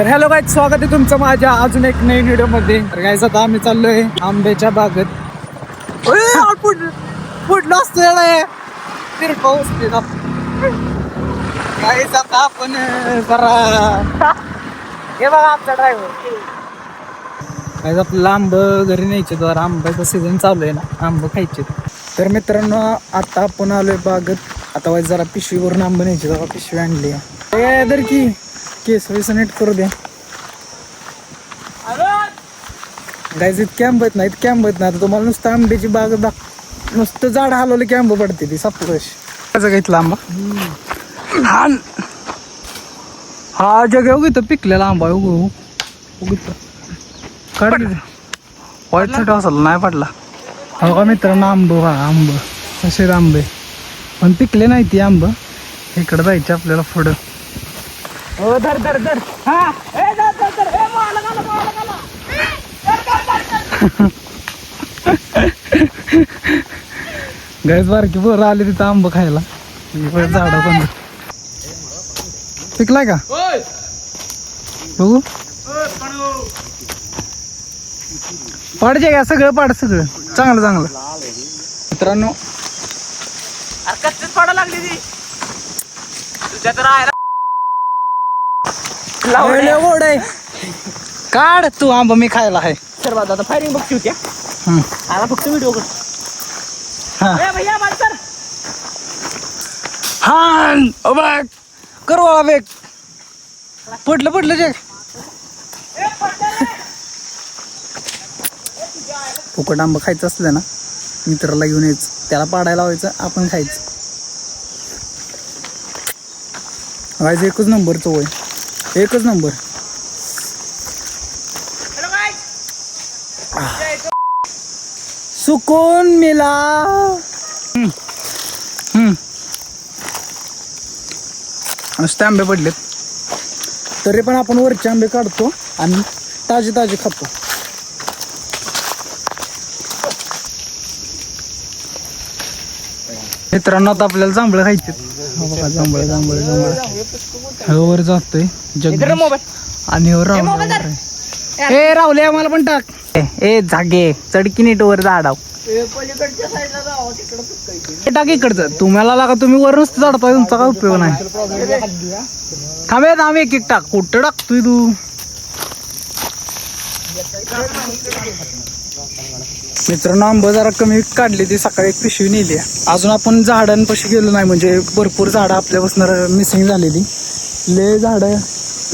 तर hello guys, स्वागत आहे तुमचं माझ्या अजून एक नवीन व्हिडिओ मध्ये. तर गाईज आता आम्ही चाललोय आंब्याच्या बागेत. पुढलं असतं गाईज आता आपण जरा हे बघा आमचा ड्रायव्हर. गाईज आपल्याला आंब घरी न्यायचे, तर आंब्याचा सीझन चालू आहे ना, आंब खायचे. तर मित्रांनो आता आपण आलोय बागेत. आता वाईज जरा पिशवीवरून आंब न्यायचे, जरा पिशवी आणली तर की केस वैस नीट करू द्या. गाईज इतके आंब आहेत ना, इतके आंब आहेत ना. आता तुम्हाला नुसतं आंब्याची बाग नुसतं झाड हलवलं की आंब पडते ती सापडश. कसं घेतला आंबा हा जग उगीत पिकलेला आंबा उगीत काढ वाईट साठी असेल नाही पडला. हो का मित्रांनो, आंब बघा, आंब कसे आंबे पण पिकले नाही ती आंब. इकडं जायचे आपल्याला पुढं. हो धर धर धर हा गैस बारकी पोरं आली तिथं आंब खायला. झाड पण पिकलाय का बघू. पाडजे का सगळं, पाड सगळं चांगलं चांगलं. मित्रांनो पडा लागली ती तुझ्या तर गोड आहे. काढ तू आंबा, मी खायला आहे. सर्वात आता फायरिंग बघती होत्या. आता फक्त व्हिडिओ कर. भैया माणसर हा करू बेग पडलं पडलं जग. फुकट आंबा खायचं असलं ना, मित्राला घेऊन यायचं, त्याला पाडायला लावायचं, आपण खायचं. गाईज एकच नंबर चव आहे, एकच नंबर. सुकून मिला. नुसते आंबे पडलेत तरी पण आपण वरचे आंबे काढतो आणि ताजे ताजे खातो. मित्रांनो आता आपल्याला जांभळं खायचे. जांभळं जांभळं जांभळं वर जातोय जग आणि हे राहुले आम्हाला पण टाक. ए जागे चडकी नीट वर झाडाव टाक इकडचं. तुम्हाला लागा तुम्ही वर नुसतं चढताय, तुमचा काय उपयोग नाही. थांबेत आम्ही एक एक टाक. कुठं टाकतोय तू. मित्रांनो आंब जरा कमी काढली, ती सकाळी एक पिशवी नेली. अजून आपण झाडांपाशी गेलो नाही, म्हणजे भरपूर झाडं आपल्यापासून मिसिंग झालेली. ले झाडं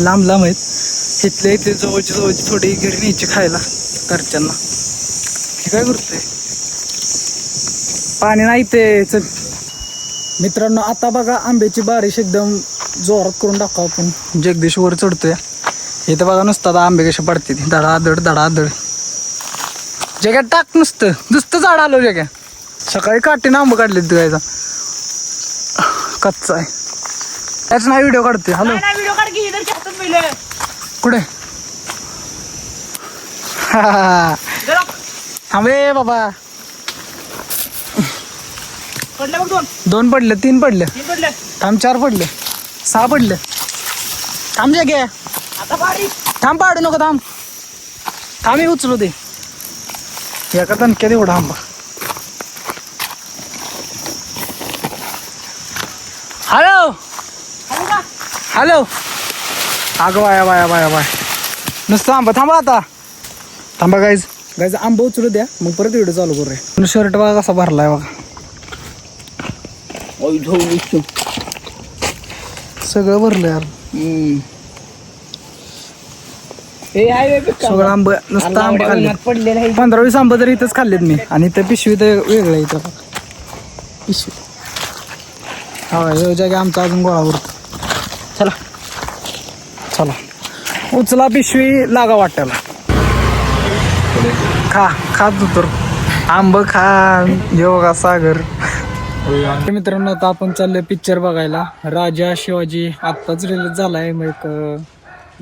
लांब लांब आहेत. इथले इथे जवळची जवळची थोडी घरी न्यायची खायला घरच्यांना. हे काय करतोय, पाणी नाही ते. चल मित्रांनो आता बघा आंब्याची बारिश एकदम जोरात करून टाकू आपण. जगदीश वर चढतोय. इथं बघा नुसतं आता आंबे कसे पडते, धडाधड धडाधड. जग्यात टाक नुसतं नुसतं झाड आलो जग्या. सकाळी काठीनं आंबा काढले गायचा, कच्चा आहे. त्याच नाही व्हिडिओ काढतोय. हॅलो व्हिडिओ काढ की इधर हातात पहिले कुठे थांबे बाबा. पडले बघ. दोन पडले, तीन पडले, पडले थांब, चार पडले, सहा पडले. थांब जग्या, आता बारीक थांब, पाडू नको, थांब थांब. हे उचलू दे एका दणक्यात एवढा आंबा. हॅलो हॅलो अगं बाया बाया बाया बाय नुसतं आंबा. थांबा आता, थांबा गाईज गाईज आंबा उचलू द्या, मग परत व्हिडिओ चालू करू रे. शर्ट बघा कसा भरलाय बघा, सगळं भरलं यार. सगळं आंब, नुसतं आंबा खाल्ले. 15-20 आंबा तरी इथंच खाल्लेत मी. आणि त्या पिशवी तर वेगळं इथं पिशवी. हा जागा आमचा अजून गोळा उरतो. चला चला उचला पिशवी, लागा वाटायला. खा खा तू तर आंब खा. योगा सागर. मित्रांनो आता आपण चाललोय पिक्चर बघायला. राजा शिवाजी आत्ताच रिलीज झालाय, मग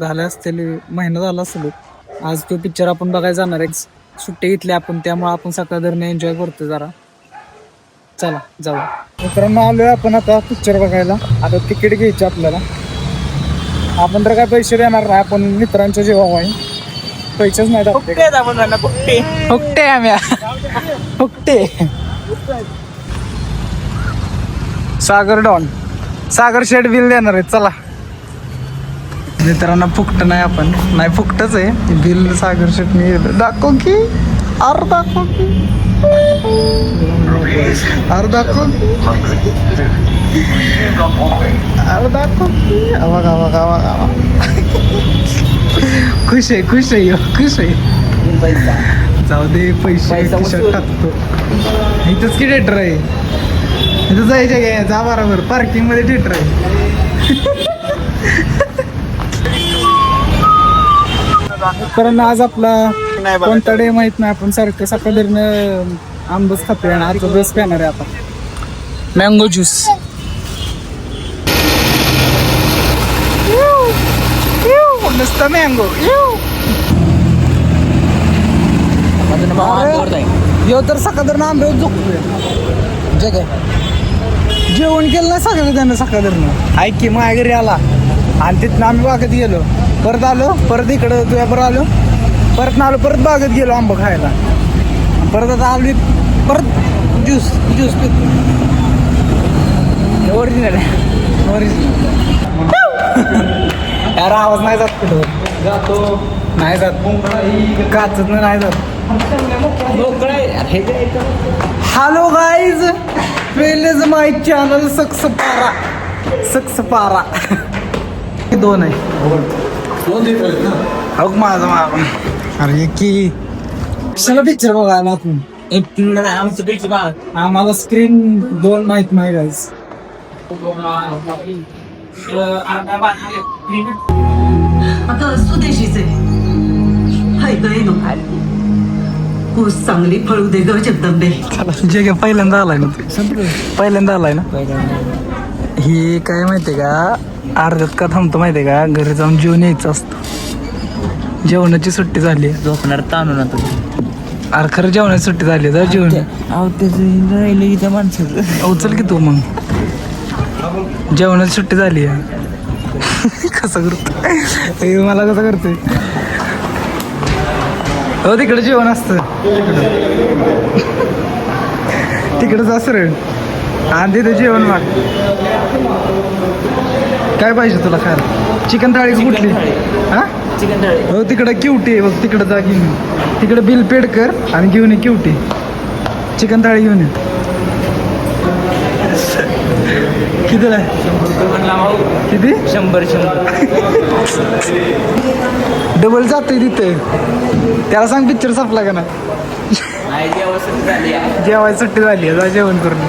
झाले असतील महिना झाला असेल. आज तो पिक्चर आपण बघायला जाणार आहे. सुट्टी घेतली आपण, त्यामुळे आपण सकाळ दरम्यान एन्जॉय करतो जरा. चला जाऊ मित्रांनो, आलोय आपण आता पिक्चर बघायला. आता तिकीट घ्यायची आपल्याला. आपण तर काय पैसे देणार नाही, आपण मित्रांच्या जीवावर आहे. पैसेच नाही फुकटे आहेत आपण त्यांना, फुकटे. फुकटे आम्ही फुकटे. सागर डॉन, सागर शेट बिल देणार आहे. चला मित्रांना फुकट नाही, आपण नाही फुकटच आहे बिल. सागर शेटनी दाखव की, अरे दाखव की, अरे दाखव की, अरे दाखव की. आवाग आवाग आवाग आवाग. खुश आहे, खुश आहे, खुश आहे. जाऊ दे, पैसे खिशात टाकतो. इथंच की थिएटर आहे, इथं जायचं काय, जा बरोबर पार्किंग मध्ये थिएटर आहे. कारण आज आपला कोणता डे माहित नाही, आपण सारखं सकाळीनं आंबच खातोय आणि आजचा दिवस पेणार आहे आता मँगो ज्यूस. नुसतं मँगो. यो तर सकाळनं आंब्यावर झोपतोय. जग आहे, जेवण केलं ना सकाळ त्यानं सकाळनं. ऐक की, माझ्या घरी आला आणि तिथनं आम्ही बागेत गेलो, परत आलो, परत इकडं तुझ्याबरोबर आलो, परत आलो, परत बागेत गेलो आंबा खायला, परत आता आलो परत ज्यूस ज्यूस पितो. ओरिजिनल आहे, ओरिजिनल. यार आवाज नाही जात कुठं, जातो नाही जात, काचत नाही जात. हॅलो गाईज, वेलेज माय चॅनल सक्स पारा, सक्स पारा. दोन आहे, हो माझं माग. अरे की कशाला पिक्चर बघायला आपण, आमचं पिक्चर बघा. आम्हाला स्क्रीन 2 माहित नाही गाईज. आता स्वदेशीच आहे. हाय गय नको ऊस चांगली फळू दे ग जगदंबे. जे काय पहिल्यांदा आलाय ना, पहिल्यांदा आलाय ना. ही काय माहितीये का, अर्ध्यात का थांबतो माहितीये का, घरी जाऊन जेवण यायचं असतं. जेवणाची सुट्टी झाली, झोपणार ताणून आता. अरे खरं जेवणाची सुट्टी झाली, तर जेवण राहिले की त्या माणसाचं. उचल की तू मग. जेवणाची सुट्टी झाली आहे. कसं करतो मला, कसं करतोय. हो तिकडे जेवण असतं, तिकडे जा सरळ आणि तिथे जेवण माग. काय पाहिजे तुला खायला? चिकन थाळी कुठली? हा चिकन थाळी. हो तिकडे क्युटी आहे बघ, तिकडे जा घेऊन ये. तिकडे बिल पेड कर आणि घेऊन ये क्युटी. चिकन थाळी घेऊन ये. कितीला आहे? किती? 100. डबल जातोय तिथे, त्याला सांग पिक्चर संपला का नाही. जेवायची सुट्टी झाली आहे, जा जेवण करून.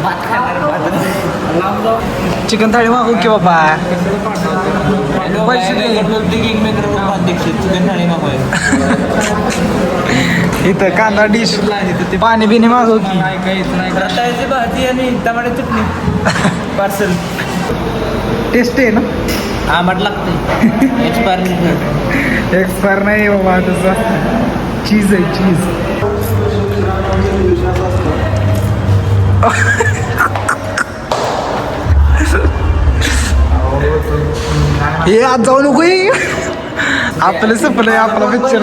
चिकन थाळी मागू की बाबा, पैसे चिकन थाळी मागवाय. इथं कांदा डिश, पाणी बिणी मागव की. रताळ्याची भाजी आणि टमाटर चटणी पार्सल. टेस्ट आहे ना? आंबट लागते. एक्सपायर नाही बाबा, तसं चीज आहे, चीज. हे आज जाऊ नको, आपलं संपलंय, आपला पिक्चर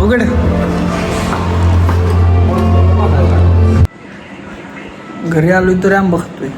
उघड. घरी आलोय तर आंबा खातोय.